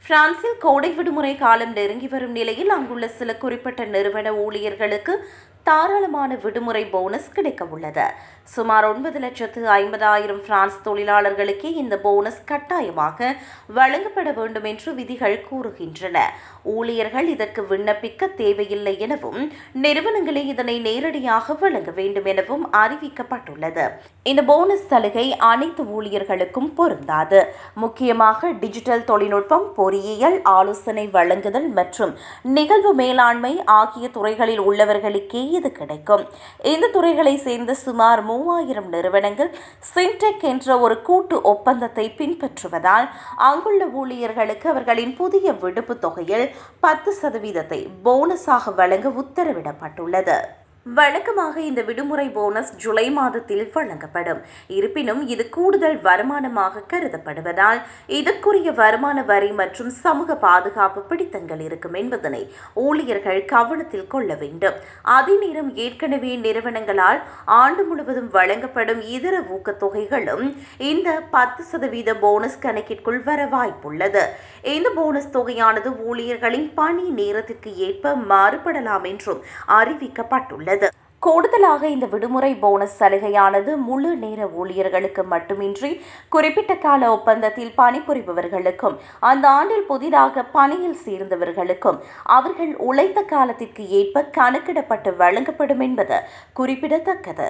பிரான்சில் கோடை விடுமுறை காலம் நெருங்கி வரும் நிலையில் அங்குள்ள சில குறிப்பிட்ட நிறுவன ஊழியர்களுக்கு தாராளமான விடுமுறை போனஸ் கிடைக்க உள்ளது. சுமார் 9,50,000 பிரான்ஸ் தொழிலாளர்களுக்கே இந்த போனஸ் கட்டாயமாக வழங்கப்பட வேண்டும் என்று விதிகள் கூறுகின்றன. ஊழியர்கள் இதற்கு விண்ணப்பிக்க தேவையில்லை எனவும் நிறுவனங்களே இதனை நேரடியாக வழங்க வேண்டும் எனவும் அறிவிக்கப்பட்டுள்ளது. இந்த போனஸ் சலுகை அனைத்து ஊழியர்களுக்கும் பொருந்தாது. முக்கியமாக டிஜிட்டல் தொழில்நுட்பம், பொறியியல், ஆலோசனை வழங்குதல் மற்றும் நிகழ்வு மேலாண்மை ஆகிய துறைகளில் உள்ளவர்களுக்கே இது கிடைக்கும். இந்த துறைகளை சேர்ந்த சுமார் 3,000 நிறுவனங்கள் சின்டெக் என்ற ஒரு கூட்டு ஒப்பந்தத்தை பின்பற்றுவதால் அங்குள்ள ஊழியர்களுக்கு அவர்களின் புதிய விடுப்பு தொகையில் 10% போனஸாக வழங்க உத்தரவிடப்பட்டுள்ளது. வழக்கமாக இந்த விடுமுறை போனஸ் ஜூலை மாதத்தில் வழங்கப்படும். இருப்பினும் இது கூடுதல் வருமானமாக கருதப்படுவதால் இதற்குரிய வருமான வரி மற்றும் சமூக பாதுகாப்பு பிடித்தங்கள் இருக்கும் என்பதனை ஊழியர்கள் கவனத்தில் கொள்ள வேண்டும். அதே நேரம் ஏற்கனவே நிறுவனங்களால் ஆண்டு முழுவதும் வழங்கப்படும் இதர ஊக்கத்தொகைகளும் இந்த 10% போனஸ் கணக்கிற்குள் வர வாய்ப்புள்ளது. இந்த போனஸ் தொகையானது ஊழியர்களின் பணி நேரத்திற்கு ஏற்ப மாறுபடலாம் என்றும் அறிவிக்கப்பட்டுள்ளது. கூடுதலாக இந்த விடுமுறை போனஸ் சலுகையானது முழு நேர ஊழியர்களுக்கு மட்டுமின்றி குறிப்பிட்ட கால ஒப்பந்தத்தில் பணிபுரிபவர்களுக்கும் அந்த ஆண்டில் புதிதாக பணியில் சேர்ந்தவர்களுக்கும் அவர்கள் உழைத்த காலத்திற்கு ஏற்ப கணக்கிடப்பட்டு வழங்கப்படும் என்பது குறிப்பிடத்தக்கது.